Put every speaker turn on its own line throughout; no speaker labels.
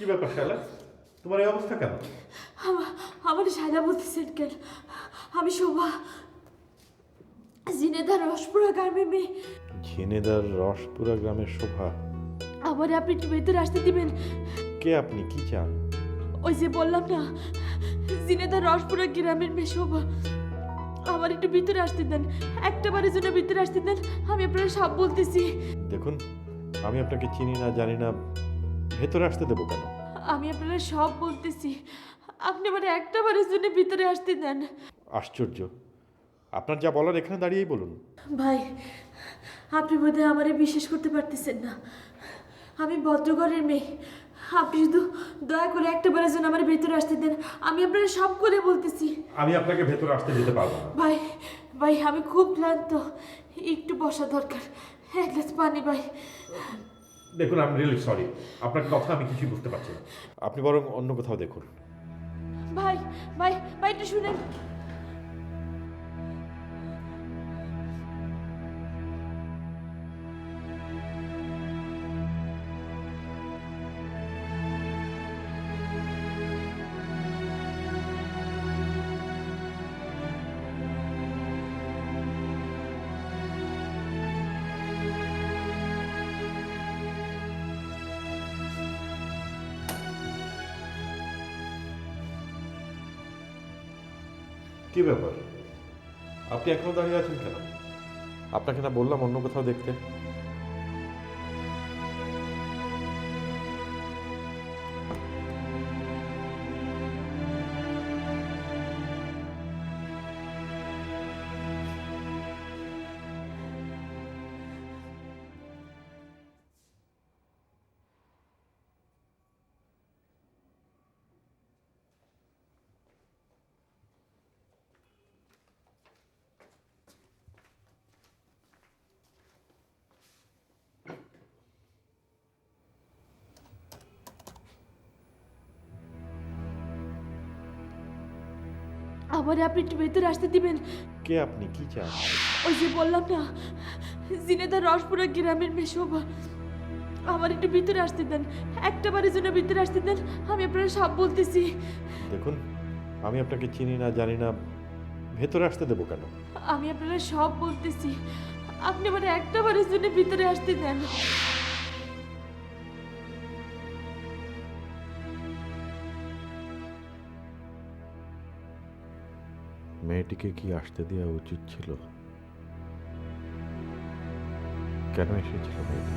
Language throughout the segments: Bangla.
কি ব্যাপার শালা, তোমার এই অবস্থা কেন?
আমার সাদা বলতেছেন কেন? আমি শোভা, জিনেদার রসপুরা গ্রামের মেয়ে।
ঝিনেদার রসপুরা গ্রামের শোভা?
আমার আপনি একটু ভেতরে আসতে দিবেন?
কে আপনি, কি চান?
ওই যে বললাম না, জিনেদার রসপুরা গ্রামের মেয়ে শোভা। আমার একটু ভিতরে আসতে দেন, একটা বারের জন্য ভিতরে আসতে দেন। আমি আপনার সব বলতেছি।
দেখুন, আমি আপনাকে চিনি না, জানি না, ভেতরে আসতে দেবো কেন?
আমি আপনারা সব বলতেছি, আপনি আমার একটা বারের জন্য ভিতরে আসতে দেন।
আশ্চর্য, আপনার যা বলার এখানে দাঁড়িয়েই বলুন।
ভাই, আপনি বোধহয় আমারে বিশ্বাস করতে পারতেছেন না। আমি ভদ্রঘরের মেয়ে। আপনি শুধু দয়া করে একটা বারের জন্য আমার ভেতরে আসতে দেন। আমি আপনারা সব করে বলতেছি।
আমি আপনাকে ভেতরে আসতে দিতে পারবো না।
ভাই, ভাই আমি খুব ক্লান্ত, একটু বসা দরকার। এক গ্লাস পানি ভাই।
দেখুন, আমি রিয়েলি সরি, আপনার কথা আমি কিছুই বুঝতে পারছি না। আপনি বরং অন্য কোথাও দেখুন।
ভাই, ভাই, ভাই একটু শুনেন।
কি ব্যাপার, আপনি এখনো দাঁড়িয়ে আছেন কেন? আপনাকে না বললাম অন্য কোথাও দেখতে?
আমার আপনি একটু ভেতরে আসতে দিবেন?
কে আপনি, কি চান?
ওই যে বললাম না, জিনেদার রসপুরা গ্রামের মেয়ে শোভা। আমার একটু ভিতরে আসতে দেন, একটা বারের জন্য ভিতরে আসতে দেন। আমি আপনারা সব বলতেছি।
দেখুন, আমি আপনাকে চিনি না, জানি না, ভেতরে আসতে দেবো কেন?
আমি আপনারা সব বলতেছি, আপনি আমার একটা বারের জন্য ভিতরে আসতে দেন।
মেয়েটিকে কি আসতে দেওয়া উচিত ছিল? কেন এসেছিল মেয়েটি?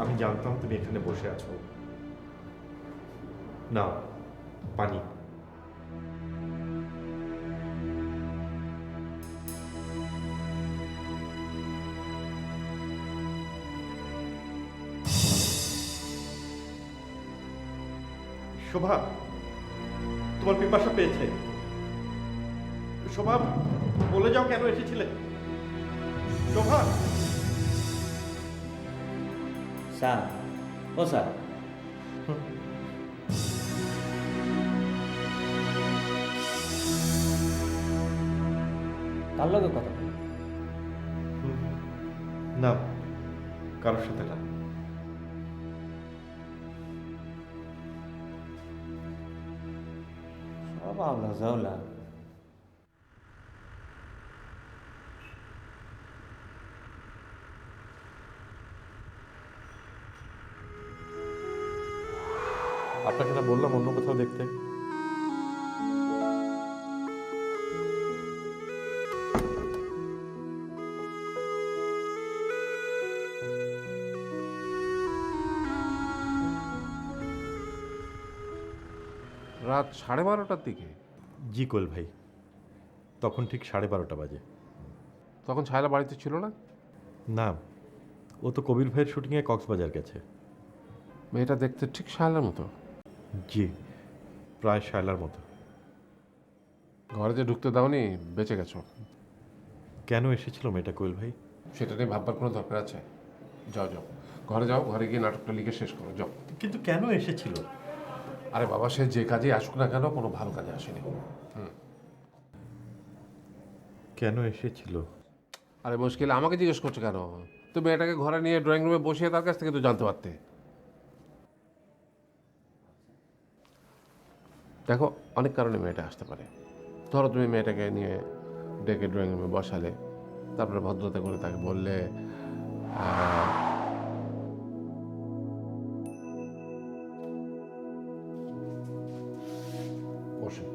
আমি জানতাম তুমি এখানে বসে আছো। না, পানি। শোভা, তোমার পিপাসা পেয়েছে। শোভা, বলে যাও কেন এসেছিলে। শোভা।
স্যার, ও স্যার, কার লগে কথা বলেন?
না, কারোর সাথে না।
সব আওলা জাওলা।
আপনাকে না বললাম অন্য কোথাও দেখতে।
রাত 12:30টার দিকে?
জি কোয়েল ভাই, তখন ঠিক 12:30 বাজে।
তখন ছায়লা বাড়িতে ছিল না?
না, ও তো কবির ভাইয়ের শুটিংয়ে কক্সবাজার গেছে।
মেয়েটা দেখতে ঠিক শায়লার মতো।
জি, প্রায় শায়লার মতো।
ঘরে যে ঢুকতে দাওনি, বেঁচে গেছো।
কেন এসেছিল মেয়েটা কোয়েল ভাই?
সেটা নিয়ে ভাববার কোনো দরকার আছে? যাও যাও, ঘরে যাও, ঘরে গিয়ে নাটকটা লিখে শেষ করো, যাও।
কিন্তু কেন এসেছিল?
আরে বাবা, সে যে কাজে আসুক না কেন, কোনো ভালো কাজে আসেনি।
কেন এসেছিল?
আরে মুশকিল, আমাকে জিজ্ঞেস করছো কেন? তো মেয়েটাকে ঘরে নিয়ে ড্রয়িং রুমে বসিয়ে তার কাছ থেকে তো জানতে পারতে। দেখো, অনেক কারণে মেয়েটা আসতে পারে। ধরো তুমি মেয়েটাকে নিয়ে ডেকে ড্রয়িং রুমে বসালে, তারপরে ভদ্রতা করে তাকে বললে বসে।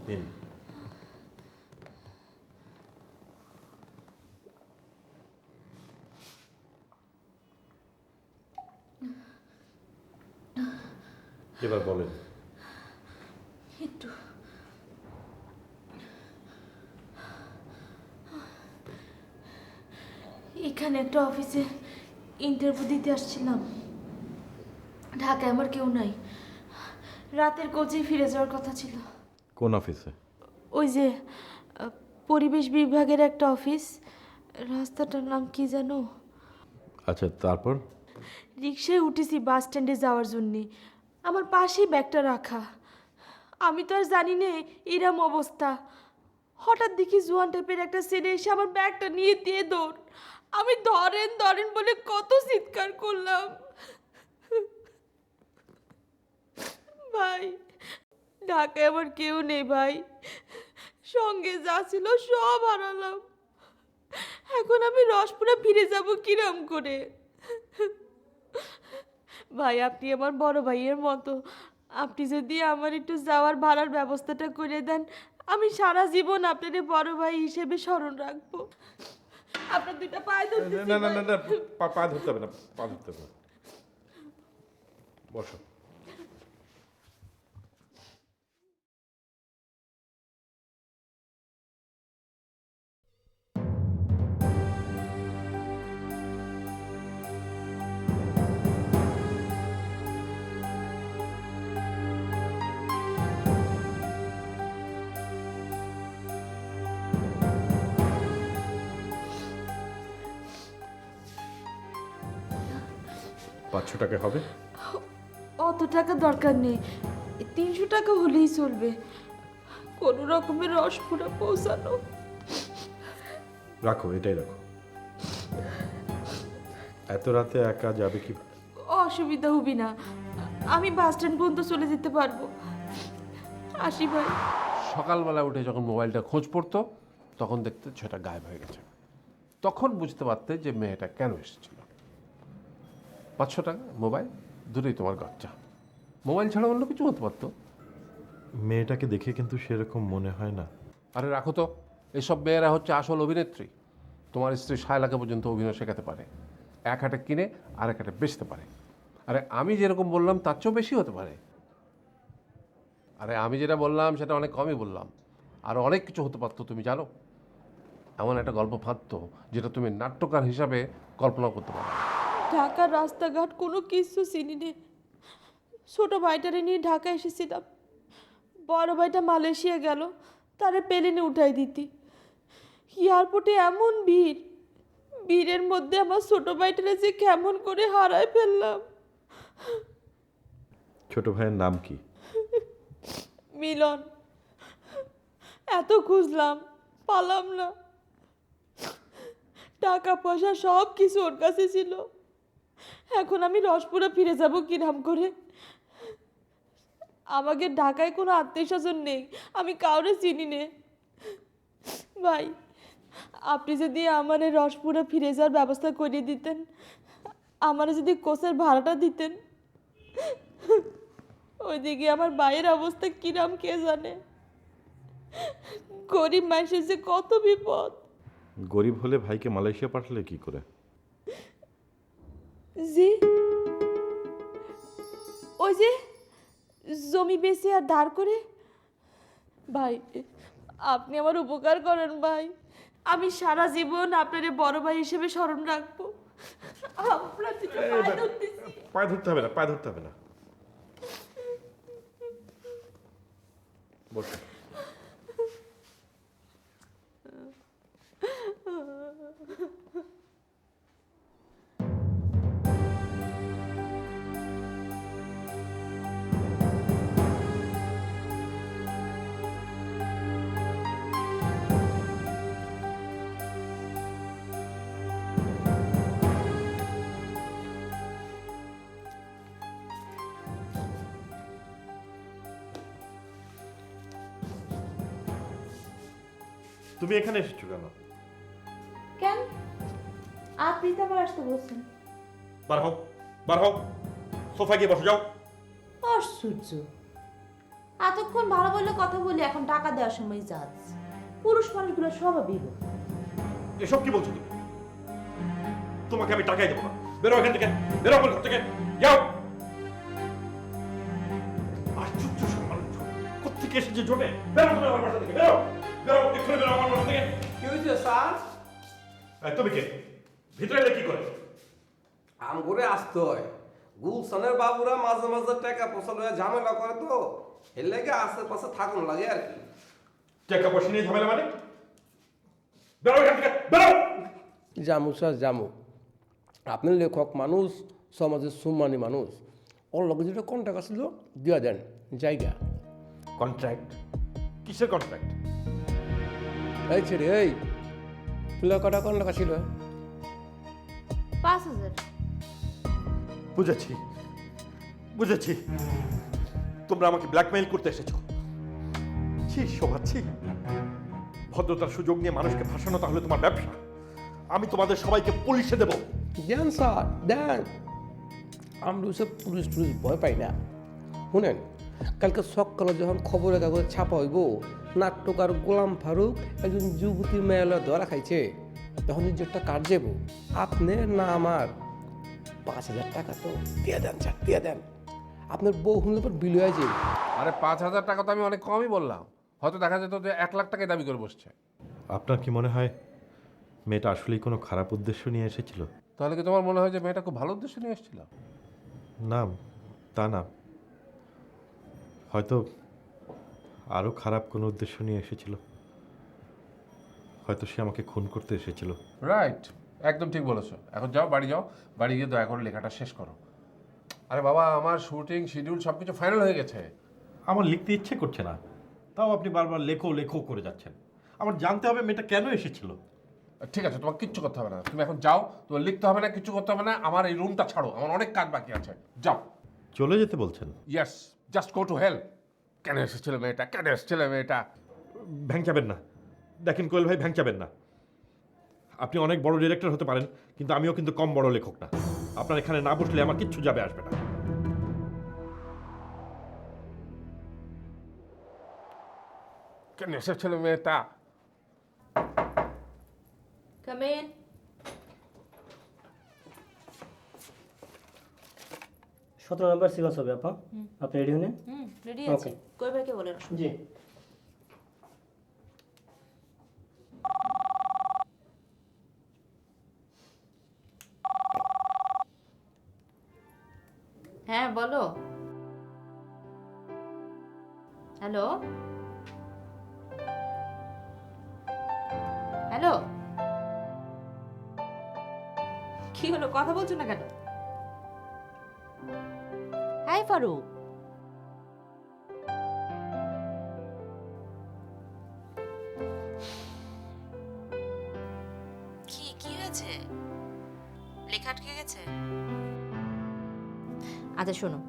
নিন। এবার বলেন।
একটু এখানে একটা অফিসে ইন্টারভিউ দিতে আসছিলাম। ঢাকায় আমার কেউ নাই। রাতের কোচে ফিরে যাওয়ার কথা ছিল।
কোন অফিসে?
ওই যে পরিবেশ বিভাগের একটা অফিস। রাস্তাটার নাম কি জানো?
আচ্ছা, তারপর?
রিক্সায় উঠেছি বাস স্ট্যান্ডে যাওয়ার জন্যে। আমার পাশেই ব্যাগটা রাখা। আমি তো আর জানি না এরম অবস্থা। হঠাৎ দেখি জোয়ান টাইপের একটা ছেলে এসে আমার ব্যাগটা নিয়ে দিয়ে দৌড়। আমি ধরেন ধরেন বলে কত চিৎকার করলাম। ভাই, ঢাকায় আমার কেউ নেই ভাই। সঙ্গে যা ছিল সব হারালাম। এখন আমি রসপুরা ফিরে যাব কিরম করে? ভাই, আপনি আমার বড় ভাইয়ের মতো। আপনি যদি আমার একটু যাওয়ার ভাড়ার ব্যবস্থাটা করে দেন, আমি সারা জীবন আপনার বড় ভাই হিসেবে স্মরণ রাখবো। আপনার দুইটা পায়ে ধরতেছি
না না না
ভাই।
না, পা ধরতে হবে না, পা ধরতে হবে না। বসো। পাঁচশো টাকা হবে?
অত টাকা দরকার নেই, 300 টাকা হলেই চলবে। কোনো রকমের রসপুরা পৌঁছানো।
রাখো, এটাই রাখো। এত রাতে একা যাবে কি?
অসুবিধা হবি না, আমি বাস স্ট্যান্ড পর্যন্ত চলে যেতে পারবো। আসি ভাই।
সকালবেলা উঠে যখন মোবাইলটা খোঁজ পড়তো, তখন দেখতে সেটা গায়েব হয়ে গেছে। তখন বুঝতে পারতে যে মেয়েটা কেন এসেছিল। 500 টাকা, মোবাইল, দুটোই তোমার গচ্চা। মোবাইল ছাড়া অন্য কিছু হতে পারতো।
মেয়েটাকে দেখে কিন্তু সেরকম মনে হয় না।
আরে রাখো তো, এইসব মেয়েরা হচ্ছে আসল অভিনেত্রী। তোমার স্ত্রী শায়লাকে পর্যন্ত অভিনয় শেখাতে পারে, এক হাটে কিনে আর এক হাটে বেচতে পারে। আরে আমি যেরকম বললাম তার চেয়েও বেশি হতে পারে। আরে আমি যেটা বললাম সেটা অনেক কমই বললাম, আর অনেক কিছু হতে পারতো, তুমি জানো। এমন একটা গল্প ফাঁদতো যেটা তুমি নাট্যকার হিসাবে কল্পনা করতে পারো।
ঢাকার রাস্তাঘাট কোনো কিছু চিনি নে। ছোট ভাইটারে নিয়ে ঢাকা এসেছিলাম, বড় ভাইটা মালয়েশিয়া গেল, তারে প্লেনে উঠাই দিতি। এয়ারপোর্টে এমন ভিড়, ভিড়ের মধ্যে আমার ছোট ভাইটারে যে কেমন করে হারায় ফেললাম।
ছোট ভাইয়ের নাম কি?
মিলন। এত খুঁজলাম, পালাম না। টাকা পয়সা সব কিছু ওর কাছে ছিল। এখন আমি রসপুরে ফিরে যাব কিরাম করে? আমাকে ঢাকায় কোনো আত্মীয় স্বজন নেই, আমি কাউরে চিনি নে। ভাই, আপনি যদি আমার এই রসপুরে ফিরে যাওয়ার ব্যবস্থা করে দিতেন, আমার যদি কোচের ভাড়াটা দিতেন। ওইদিকে আমার ভাইয়ের অবস্থা কিরাম কে জানে। গরিব মানুষের যে কত বিপদ।
গরিব হলে ভাইকে মালয়েশিয়া পাঠালে কি করে?
জি, ওই যে জমি বেচে আর দাঁড় করে। ভাই, আপনি আমার উপকার করেন ভাই। আমি সারা জীবন আপনার বড় ভাই হিসেবে স্মরণ রাখবো। আপনার দিকে পায়ে ধরতেছি।
পায়ে ধরতে হবে না, পায়ে ধরতে হবে না। বসো। তুমি এখানে এসেছো কেন?
কেন? আপনি তো আমার আসতে বলছেন।
বার হও, বার হও, সোফা গিয়ে বসে যাও।
আশ্চর্য, এতক্ষণ ভালো বললে কথা বলি, এখন টাকা দেওয়ার সময় যাচ্ছে। পুরুষ মানুষগুলো স্বভাবই এরকম।
এসব কি বলছো তুমি? তোমাকে আমি টাকাই দেবো না। বেরো এখান থেকে, বেরো আমার ঘর থেকে, যাও। আশ্চর্য সব মানুষ, কোত্থেকে এসেছে জোটে? বেরো তুমি আমার বাসা থেকে, বেরো, বেরো, এক্ষুনি বেরো আমার বাসা থেকে।
কি হয়েছে স্যার?
এই, তুমি কে? ভিতরে এলে কি করে?
আম করে আসতে হয়। গুলশানের বাবুরা মাঝে মাঝে টাকা পয়সা লইয়া ঝামেলা করে, তো এর লাগে আশেপাশে থাকুন লাগে আর কি।
টাকা পয়সা নিয়ে ঝামেলা মানে? বেরো এখান থেকে, বেরো।
জামু স্যার জামু, আপনি লেখক মানুষ, সমাজের সম্মানী মানুষ, ওর লগে যেটা কন্ট্যাক্ট আসছিল দিয়া দেন জায়গা।
কন্ট্রাক্ট? কিসের কন্ট্রাক্ট?
এই ছেড়ে এই তুলে কটা কন্ট্যাক্ট ছিল?
5,000।
বুঝেছি, বুঝেছি, তোমরা আমাকে ব্ল্যাকমেইল করতে এসেছো। ছি শোভা, ছি। ভদ্রতার সুযোগ নিয়ে মানুষকে ফাঁসানো তাহলে তোমার ব্যবসা। আমি তোমাদের সবাইকে পুলিশে দেব।
দেন স্যার দেন, আমরা ওসব পুলিশ টুলিশ ভয় পাই না। শুনেন, কালকে সকালে যখন খবরের কাগজে ছাপা হইব নাট্যকার গোলাম ফারুক একজন যুবতী মেয়েলা ধরা খাইছে, তখন নিজেরটা কাট যাব। আপনার না আমার 5,000 টাকা তো দিয়ে দেন স্যার, দিয়ে দেন। আপনার বউ শুনলে পর বিল হয়ে যাবে।
আরে 5,000 টাকা তো আমি অনেক কমই বললাম, হয়তো দেখা যেত যে 1 লাখ টাকাই দাবি করে বসছে।
আপনার কি মনে হয় মেয়েটা আসলেই কোনো খারাপ উদ্দেশ্য নিয়ে এসেছিল?
তাহলে কি তোমার মনে হয় যে মেয়েটা খুব ভালো উদ্দেশ্য নিয়ে এসেছিল?
না, তা না, হয়তো আরও খারাপ কোনো উদ্দেশ্য নিয়ে এসেছিল। হয়তো সে আমাকে খুন করতে এসেছিল।
রাইট, একদম ঠিক বলেছো। এখন যাও, বাড়ি যাও, বাড়ি গিয়ে দয়া করে লেখাটা শেষ করো। আরে বাবা, আমার শুটিং শিডিউল সব কিছু ফাইনাল হয়ে গেছে।
আমার লিখতে ইচ্ছে করছে না, তাও আপনি বারবার লেখো লেখো করে যাচ্ছেন। আমার জানতে হবে মেয়েটা কেন এসেছিল।
ঠিক আছে, তোমার কিচ্ছু করতে হবে না, তুমি এখন যাও, তোমার লিখতে হবে না, কিচ্ছু করতে হবে না। আমার এই রুমটা ছাড়ো, আমার অনেক কাজ বাকি আছে। যাও।
চলে যেতে বলছেন?
Yes, just go to hell. কেন এসেছিল মেয়েটা, কেন এসেছিল মেয়েটা?
ভ্যাংচাবেন না, দেখেন কোয়েল ভাই, ভ্যাংচাবেন না। আপনি অনেক বড় ডিরেক্টর হতে পারেন, কিন্তু আমিও কিন্তু কম বড় লেখক না। আপনার এখানে না বসলে আমার কিচ্ছু যাবে আসবে না।
কেন এসেছিল মেয়েটা?
Come in.
17 নম্বর সিকোয়েন্স হবে আপা, আপনি রেডি হন?
রেডি আছে। কই ভাইকে বলে রাখো।
জি।
হ্যাঁ বলো। হ্যালো হ্যালো, কি হলো, কথা বলছো না কেন? হাই ফারুক, কি কি হয়েছে? লেখা আটকে গেছে? আচ্ছা শোনো,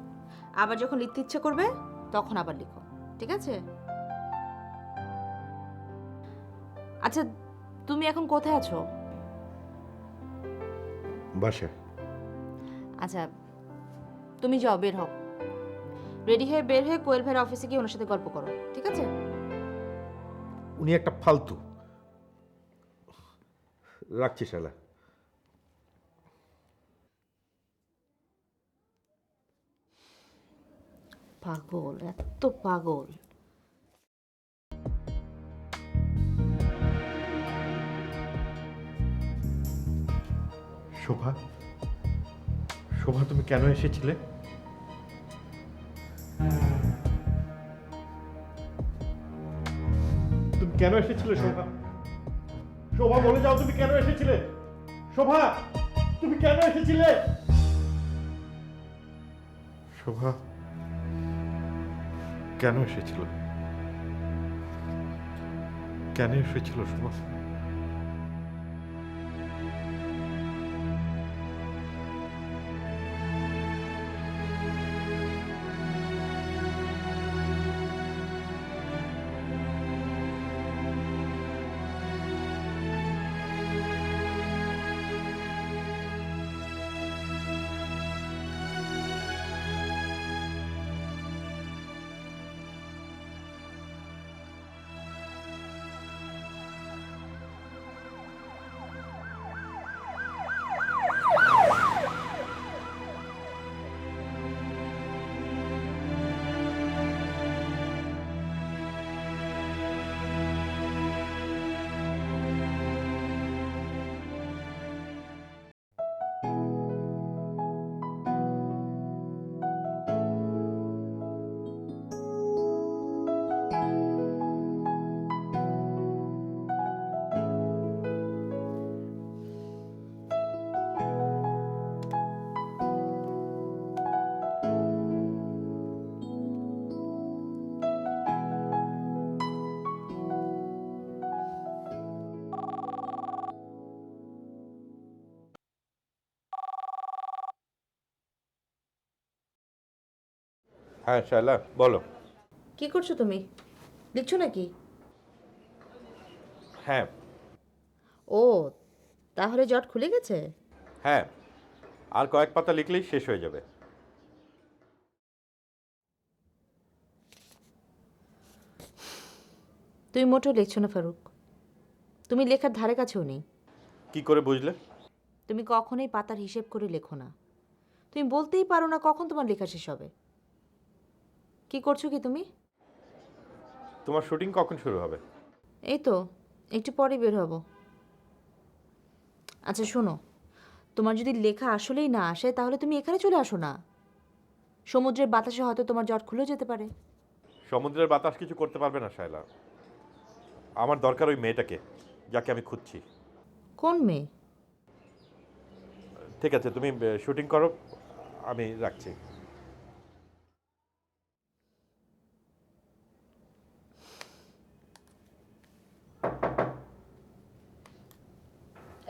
আবার যখন লিখতে ইচ্ছে করবে তখন আবার লিখো, ঠিক আছে? আচ্ছা তুমি এখন কোথায় আছো?
বাসায়।
আচ্ছা তুমি যাও, বের হও, রেডি হয়ে বের হয়ে কোয়েল ভাইয়ের অফিসে গিয়ে ওনার সাথে গল্প করো, ঠিক আছে?
উনি একটা ফালতু। রাখছি শালা।
পাগল, এত পাগল।
শোভা, শোভা তুমি কেন এসেছিলে? তুমি কেন এসেছিলে শোভা? শোভা বলে যাও তুমি কেন এসেছিলে? শোভা তুমি কেন এসেছিলে? শোভা কেন এসেছিল? কেন এসেছিল শোভা? হ্যাঁ শালা বলো।
কি করছো তুমি? লিখছো নাকি?
হ্যাঁ
ও তাহলে জট খুলে গেছে?
হ্যাঁ, আর কয়েক পাতা লিখলেই শেষ হয়ে যাবে।
তুমি মোটেও লিখছো না ফারুক, তুমি লেখার ধারে কাছেও নেই।
কি করে বুঝলে?
তুমি কখনোই পাতার হিসেব করে লেখো না। তুমি বলতেই পারো না কখন তোমার লেখা শেষ হবে। কি করছো কি তুমি?
তোমার শুটিং কখন শুরু হবে?
এই তো একটু পরে বের হব। আচ্ছা শোনো, তোমার যদি লেখা আসলেই না আসে তাহলে তুমি এখানে চলে আসো না। সমুদ্রের বাতাসে হয়তো তোমার জট খুলেও যেতে পারে।
সমুদ্রের বাতাস কিছু করতে পারবে না শায়লা। আমার দরকার ওই মেয়েটাকে, যাকে আমি খুঁজছি।
কোন মেয়ে?
ঠিক আছে, তুমি শুটিং করো, আমি রাখছি।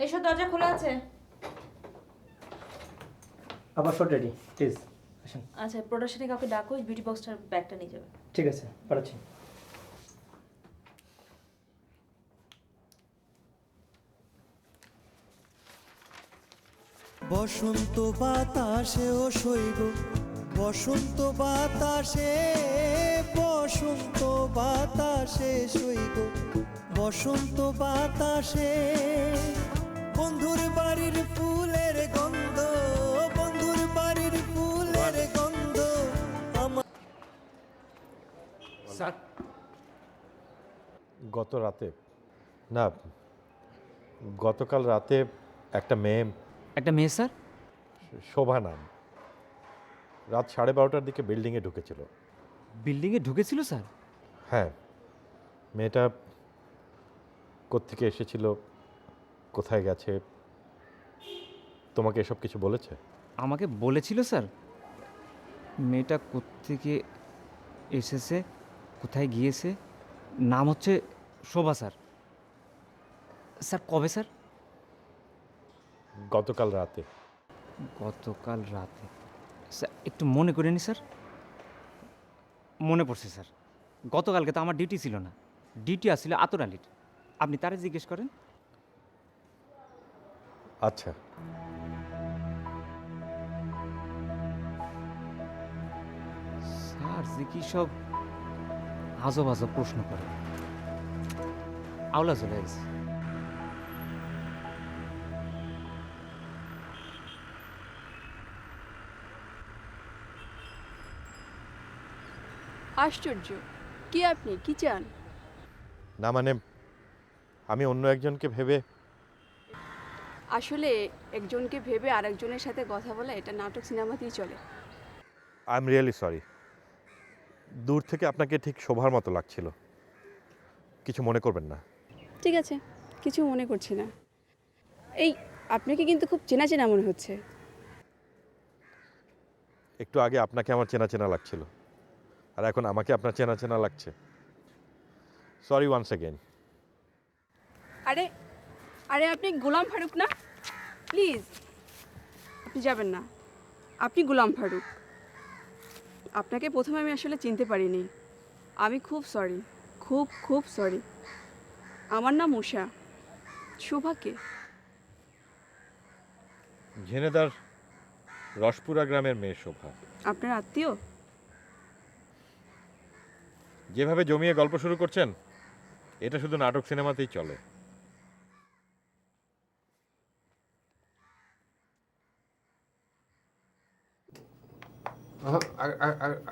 এইসব দরজা খোলা আছে।
আবার শট রেডি, প্লিজ আসেন।
আচ্ছা প্রোডাকশনে কাউকে ডাকো, বিউটি বক্সটার ব্যাগটা নিয়ে যাবে।
ঠিক আছে, পাঠাচ্ছি।
বসন্ত বাতাসে ও সইব, বসন্ত বাতাসে, বসন্ত বাতাসে সইব, বসন্ত বাতাসে বন্ধুর বাড়ির ফুলের গন্ধ, বন্ধুর বাড়ির ফুলের গন্ধ আমার।
স্যার
গত রাতে না, গতকাল রাতে একটা মেয়ে,
একটা মেয়ে স্যার?
শোভা নাম, রাত 12:30টার দিকে বিল্ডিংয়ে ঢুকেছিল।
বিল্ডিংয়ে ঢুকেছিল স্যার?
হ্যাঁ, মেয়েটা কোত্থেকে এসেছিল, কোথায় গেছে, তোমাকে এসব কিছু বলেছে?
আমাকে বলেছিল স্যার। মেয়েটা কোত্থেকে এসেছে, কোথায় গিয়েছে, নাম হচ্ছে শোভা স্যার। স্যার কবে স্যার?
গতকাল রাতে।
গতকাল রাতে? স্যার একটু মনে করে নি স্যার। মনে পড়ছে স্যার, গতকালকে তো আমার ডিউটি ছিল না, ডিউটি আসছিল আতর আলীর। আপনি তারে জিজ্ঞেস করেন।
আচ্ছা,
স্যার যে কি সব আজব আজব প্রশ্ন করে, আওলা চলে গেছে।
আশ্চর্য! কি আপনি কি চান?
না মানে আমি অন্য একজনকে ভেবে।
আসলে একজনকে ভেবে আরেকজনের সাথে কথা বলা এটা নাটক সিনেমাতেই চলে।
I am really sorry. দূর থেকে আপনাকে ঠিক শোভার মতো লাগছিল, কিছু মনে করবেন না।
ঠিক আছে, কিছু মনে করছি না। এই আপনাকে কিন্তু খুব চেনা চেনা মনে হচ্ছে।
একটু আগে আপনাকে আমার চেনা চেনা লাগছিল, আর এখন আমাকে আপনার চেনা চেনা লাগছে। Sorry once again.
আরে আরে আপনি গোলাম ফারুক না? প্লিজ আপনি যাবেন না। আপনি গোলাম ফারুক। আপনাকে প্রথমে আমি আসলে চিনতে পারিনি। আমি খুব সরি, খুব খুব সরি। আমার নাম উষা। শোভাকে?
ঝিনেদার রসপুরা গ্রামের মেয়ে শোভা।
আপনার আত্মীয়?
যেভাবে জমিয়ে গল্প শুরু করছেন, এটা শুধু নাটক সিনেমাতেই চলে।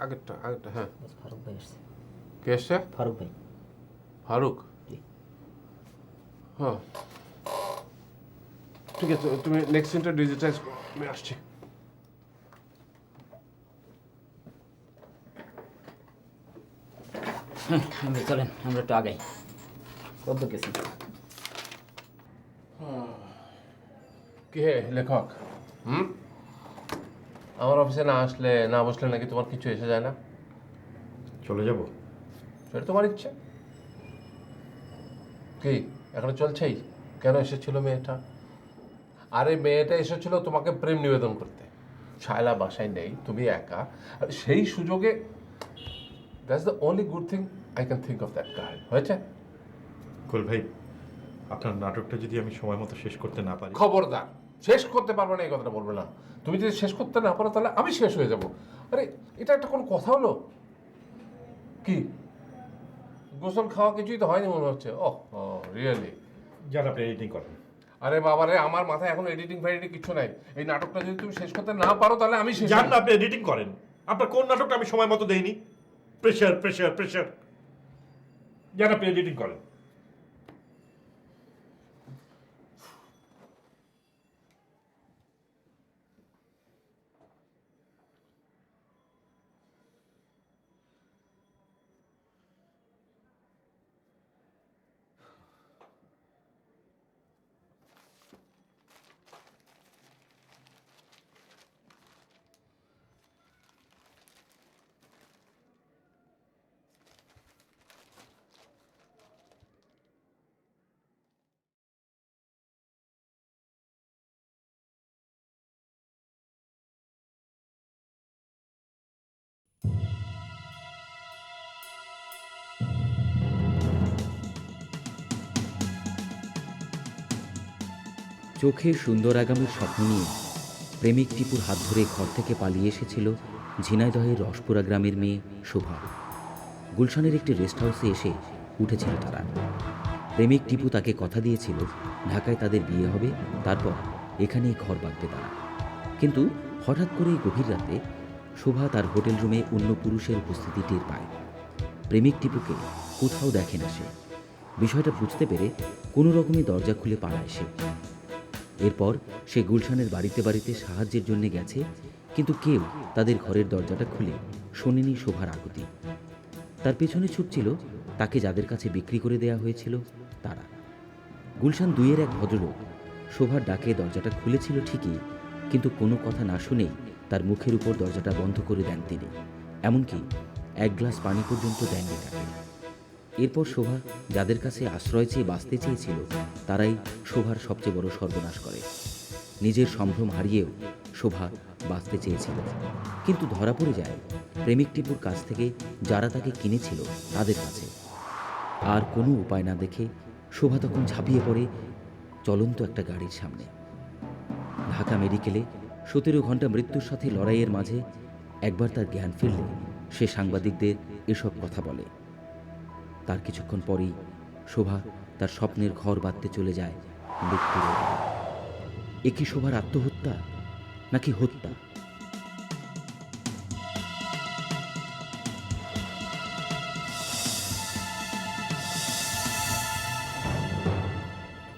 আগেরটা হ্যাঁ।
ফারুক ভাই আসছে।
কে এসছে?
ফারুক ভাই।
ফারুক? হ্যাঁ ঠিক আছে, তুমি নেক্সট সিনটা ডিজিটাইজ করো, আমি আসছি।
চলেন আমরা একটু আগাই। কত গেছি?
কে লেখক? আমার অফিসে না আসলে না বসলে নাকি তোমার কিছু এসে যায় না?
চলে যাব?
সেটা তোমার ইচ্ছে। কি এখনো চলছেই? কেন এসেছিল মেয়েটা? আরে মেয়েটা এসেছিল তোমাকে প্রেম নিবেদন করতে। শায়লা বাসায় নেই, তুমি একা, আর সেই সুযোগে that's the only good thing I can think of that girl. হয়েছে?
কুল ভাই, আপনার নাটকটা যদি আমি সময় মতো শেষ করতে না পারি।
খবরদার, শেষ করতে পারবে না এই কথাটা বলবে না। তুমি যদি শেষ করতে না পারো তাহলে আমি শেষ হয়ে যাব। আরে এটা একটা কোনো কথা হলো? কি গোসল খাওয়া কিছুই তো হয়নি মনে হচ্ছে। Oh really?
যারা আপনি এডিটিং করেন।
আরে বাবা রে, আমার মাথায় এখন এডিটিং ফাইডিটিং কিছু নাই। এই নাটকটা যদি তুমি শেষ করতে না পারো তাহলে আমি শেষ।
জান না আপনি এডিটিং করেন, আপনার কোন নাটকটা আমি সময় মতো দেইনি? Pressure pressure pressure. জান আপনি এডিটিং করেন।
চোখে সুন্দর আগামীর স্বপ্ন নিয়ে প্রেমিক টিপুর হাত ধরে ঘর থেকে পালিয়ে এসেছিল ঝিনাইদহের রসপুরা গ্রামের মেয়ে শোভা। গুলশানের একটি রেস্ট হাউসে এসে উঠেছিল তারা। প্রেমিক টিপু তাকে কথা দিয়েছিল ঢাকায় তাদের বিয়ে হবে, তারপর এখানেই ঘর বাঁধবে তারা। কিন্তু হঠাৎ করেই গভীর রাতে শোভা তার হোটেল রুমে অন্য পুরুষের উপস্থিতি টের পায়। প্রেমিক টিপুকে কোথাও দেখে না সে। বিষয়টা বুঝতে পেরে কোনো রকমে দরজা খুলে পালায় সে। এরপর সে গুলশানের বাড়িতে বাড়িতে সাহায্যের জন্য গেছে, কিন্তু কেউ তাদের ঘরের দরজাটা খুলে শোনেনি শোভার আকুতি। তার পেছনে ছুটছিল তাকে যাদের কাছে বিক্রি করে দেয়া হয়েছিল তারা। গুলশান 2-এর এক ভদ্রলোক শোভার ডাকে দরজাটা খুলেছিল ঠিকই, কিন্তু কোনো কথা না শুনেই তার মুখের উপর দরজাটা বন্ধ করে দেন তিনি। এমনকি এক গ্লাস পানি পর্যন্ত দেননি তাকে। এরপর শোভা যাদের কাছে আশ্রয় চেয়ে বাঁচতে চেয়েছিল তারাই শোভার সবচেয়ে বড় সর্বনাশ করে। নিজের সম্ভ্রম হারিয়েও শোভা বাঁচতে চেয়েছিল, কিন্তু ধরা পড়ে যায় প্রেমিক টিপুর কাছ থেকে যারা তাকে কিনেছিল তাদের কাছে। আর কোনো উপায় না দেখে শোভা তখন ঝাঁপিয়ে পড়ে চলন্ত একটা গাড়ির সামনে। ঢাকা মেডিকেলে 17 ঘন্টা মৃত্যুর সাথে লড়াইয়ের মাঝে একবার তার জ্ঞান ফিরলে সে সাংবাদিকদের এসব কথা বলে। তার কিছুক্ষণ পরেই শোভা তার স্বপ্নের ঘর বাঁধতে চলে যায় মৃত্যুর ওপারে। এ কি শোভার আত্মহত্যা নাকি হত্যা?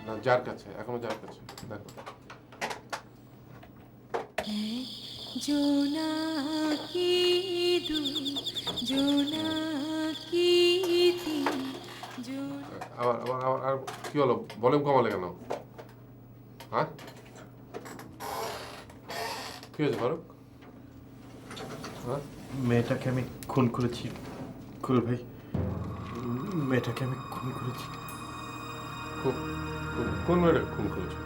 না, যার কাছে এখনো যার কাছে দেখো।
জোনাকি দুই জোনাকি তিন
আবার আবার আবার আর কি হলো? ভলিউম কমালে কেন? হ্যাঁ, কি হয়েছে ফারুক? হ্যাঁ,
মেয়েটাকে আমি খুন করেছি কুল ভাই, মেয়েটাকে আমি খুন করেছি।
কোন মেয়েটা খুন করেছে?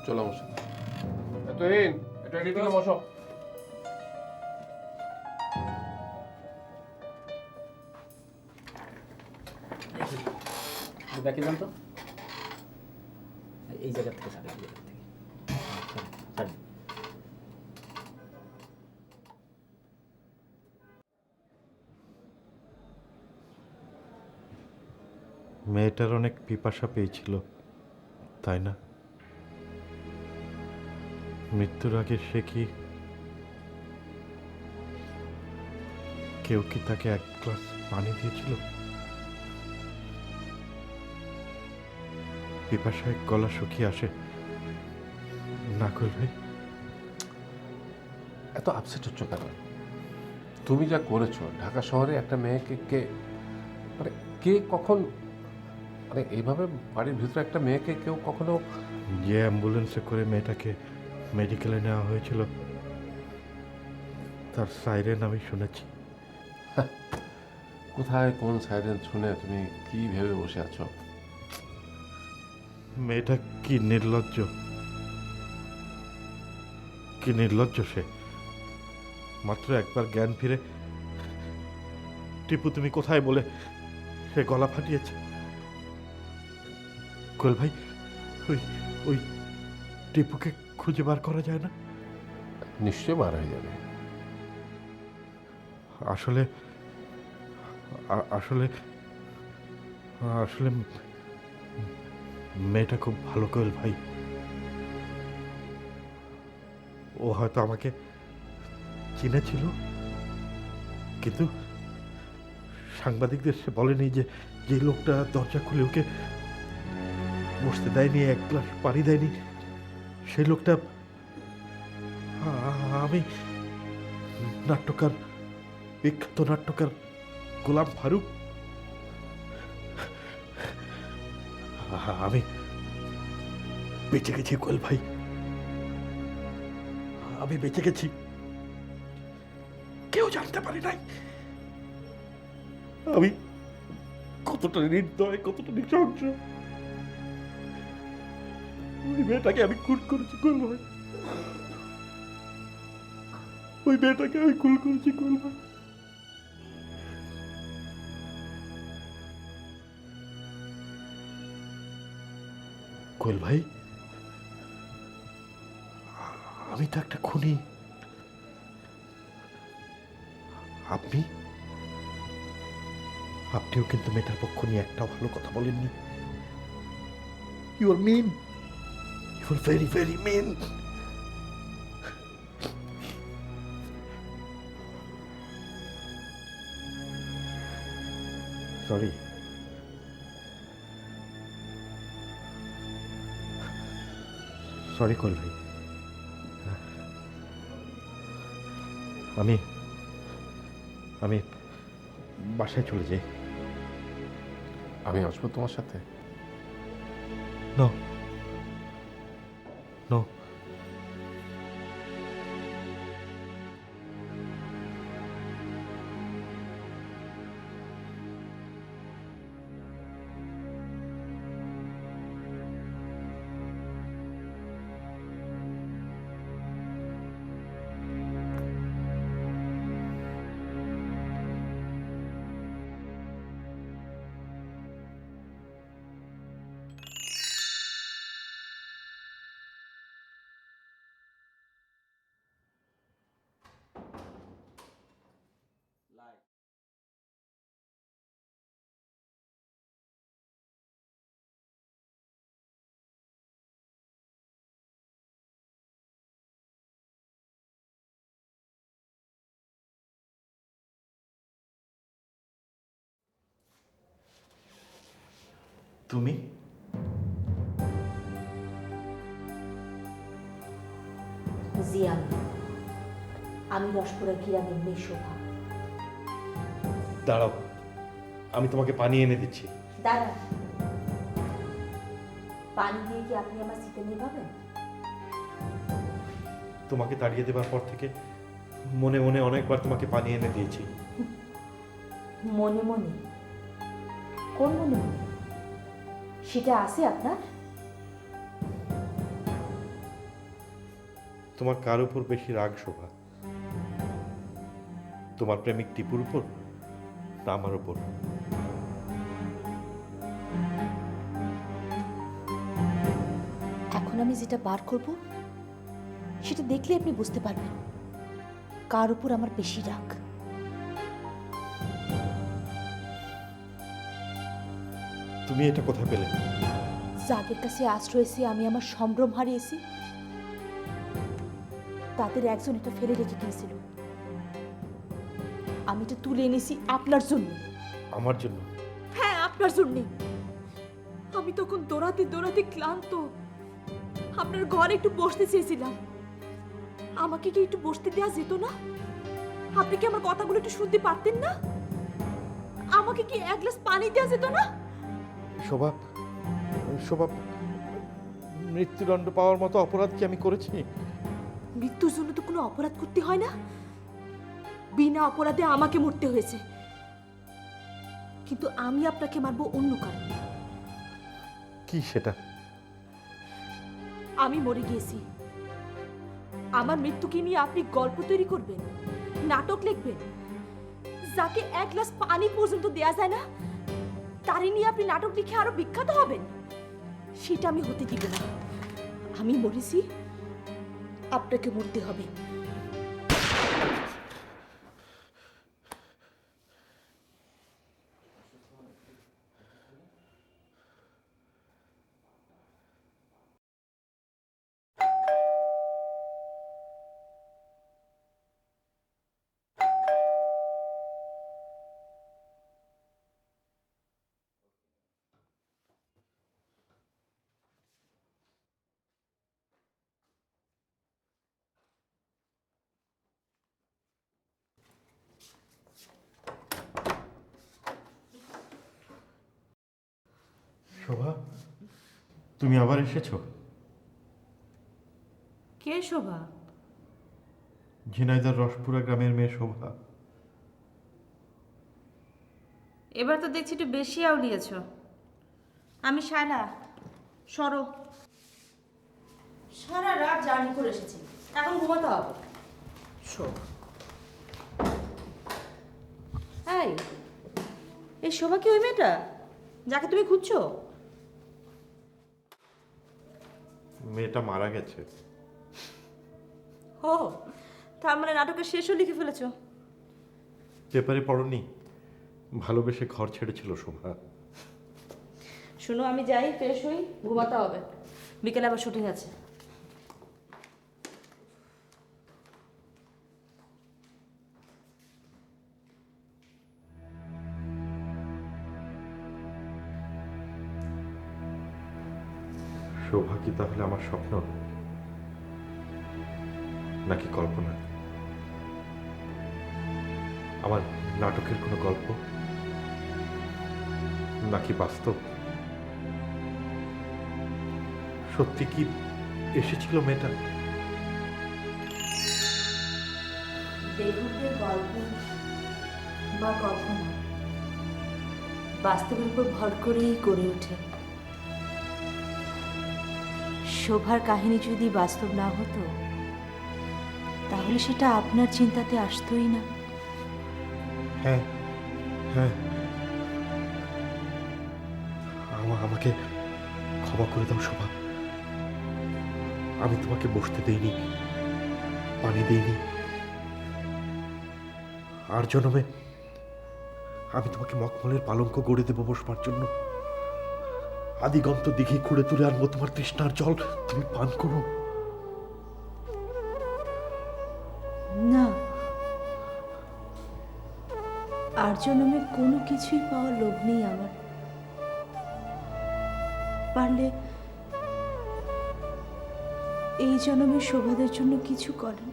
চলো বসো। তুহিন, এটা এডিটিংয়ে বসো।
ব্যাকে যান তো, এই জায়গা থেকে ছাড়ে, এই জায়গা থেকে ছাড়ে।
মেয়েটার অনেক পিপাসা পেয়েছিল, তাই না? মৃত্যুর আগে সে কি কেউ কি তাকে এক গ্লাস পানি দিয়েছিল? পিপাসায় গলা শুকিয়ে আসে না কুল ভাই?
এত আপসেট হচ্ছ কেন? তুমি যা করেছো, ঢাকা শহরে একটা মেয়েকে কে মানে কে কখন মানে এইভাবে বাড়ির ভিতরে একটা মেয়েকে কেউ কখনো?
যে অ্যাম্বুলেন্সে করে মেয়েটাকে মেডিকেলে নেওয়া হয়েছিল তার সাইরেন আমি শুনেছি।
কোথায় কোন সাইরেন শুনে তুমি কি ভেবে বসে আছো?
মেয়েটা কি নির্লজ্জ, কি নির্লজ্জ সে! মাত্র একবার জ্ঞান ফিরে টিপু তুমি কোথায় বলে সে গলা ফাটিয়েছে। কোল ভাই, ওই ওই টিপুকে খুঁজে বার করা যায় না?
নিশ্চয়ই বার হয়ে যাবে।
আসলে আসলে আসলে মেয়েটা খুব ভালো কোয়েল ভাই। ও হয়তো আমাকে চিনেছিল, কিন্তু সাংবাদিকদের সে বলেনি যে যে লোকটা দরজা খুলে ওকে বসতে দেয়নি, এক গ্লাস পানি দেয়নি, সেই লোকটা আমি নাট্যকার, বিখ্যাত নাট্যকার গোলাম ফারুক। আমি বেঁচে গেছি কোয়েল ভাই, আমি বেঁচে গেছি, কেউ জানতে পারে নাই আমি কতটা নির্দয়, কতটা নৃশংস। ওই মেয়েটাকে আমি খুন করেছি কোয়েল ভাই, ওই মেয়েটাকে আমি খুন করেছি কোয়েল ভাই। কোয়েল ভাই, আমি তো একটা খুনি। আপনিও কিন্তু মেয়েটার পক্ষ নিয়ে একটাও ভালো কথা বলেননি। You are mean, you are very very mean. Sorry. Sorry Koyel ভাই। আমি বাসায় চলে যাই।
আমি আসবো তোমার সাথে?
নো নো, তুমি
জি আমি রসপুরা গ্রামের মেয়ে শোভা।
দাঁড়াও, আমি তোমাকে পানি এনে দিচ্ছি।
দাঁড়া, পানি দিয়ে কি আপনি আমার শীতে নেভাবেন?
তোমাকে তাড়িয়ে দেবার পর থেকে মনে মনে অনেকবার তোমাকে পানি এনে দিয়েছি।
মনে মনে? কোন মনে মনে? সেটা আছে আপনার?
তোমার কার উপর বেশি রাগ শোভা? তোমার প্রেমিক টিপুর উপর না আমার উপর?
এখন আমি যেটা বার করব সেটা দেখলে আপনি বুঝতে পারবেন কার উপর আমার বেশি রাগ।
তুমি এটা কোথায় পেলে?
যাদের কাছে আশ্রয় এসে আমি আমার সম্ভ্রম হারিয়েছি তাদের একজন এটা ফেলে রেখে গিয়েছিল। আমি এটা তুলে এনেছি আপনার জন্য।
আমার জন্য?
হ্যাঁ, আপনার জন্যে। আমি তখন দৌড়াতে দৌড়াতে ক্লান্ত, আপনার ঘরে একটু বসতে চেয়েছিলাম। আমাকে কি একটু বসতে দেওয়া যেত না? আপনি কি আমার কথাগুলো একটু শুনতে পারতেন না? আমাকে কি এক গ্লাস পানি দেওয়া যেত না?
শোভা, শোভা, মৃত্যুদণ্ড পাওয়ার মতো অপরাধ কি আমি করেছি?
মৃত্যুর জন্য তো কোনো অপরাধ করতে হয় না। বিনা অপরাধে আমাকে মরতে হয়েছে, কিন্তু আমি আপনাকে মারবো অন্য কারণে।
কি সেটা?
আমি মরে গিয়েছি, আমার মৃত্যুকে নিয়ে আপনি গল্প তৈরি করবেন, নাটক লিখবেন। যাকে এক গ্লাস পানি পর্যন্ত দেয়া যায় না তারই নিয়ে আপনি নাটক লিখে আরো বিখ্যাত হবেন, সেটা আমি হতে দিব না। আমি মরেছি, আপনাকে মরতে হবে।
শোভা, তুমি আবার এসেছো?
কে শোভা?
ঝিনাইদার রসপুরা গ্রামের মেয়ে শোভা।
এবার তো দেখছি একটু বেশি আউলিয়েছ। আমি শায়লা, সরো। সারা রাত জার্নি করে এসেছি, এখন ঘুমাতে হবে। এই শোভা কি ওই মেয়েটা যাকে তুমি খুঁজছো?
মেয়েটা মারা গেছে।
ও, তার মানে নাটকের শেষও লিখে ফেলেছো?
পেপারে পড়নি? ভালোবেসে ঘর ছেড়েছিল শোভা।
শুনো, আমি যাই, ফ্রেশ হই, ঘুমাতে হবে, বিকেলে আবার শুটিং আছে।
শোভা কি তাহলে আমার স্বপ্ন নাকি কল্পনা? আমার নাটকের কোনো গল্প নাকি বাস্তব? সত্যি কি এসেছিল মেয়েটা?
লেখকের গল্প বা কল্পনা বাস্তবের উপর ভর করেই গড়ে ওঠে। শোভার কাহিনী যদি বাস্তব না হতো তাহলে সেটা আপনার চিন্তাতে আসতোই না।
হ্যাঁ হ্যাঁ, আমাকে ক্ষমা করে দাও শোভা। আমি তোমাকে বসতে দেইনি, পানি দেইনি। আর জন্মে আমি তোমাকে মখমলের পালঙ্ক গড়ে দেবো বসবার জন্য। আদিগন্ত দিঘি খুঁড়ে তুলে আনবো তোমার তৃষ্ণার জল, তুমি পান করো।
না, আর জন্মে কোনো কিছুই পাওয়ার লোভ নেই আমার। পারলে এই জন্মে শোভাদের জন্য কিছু করেন।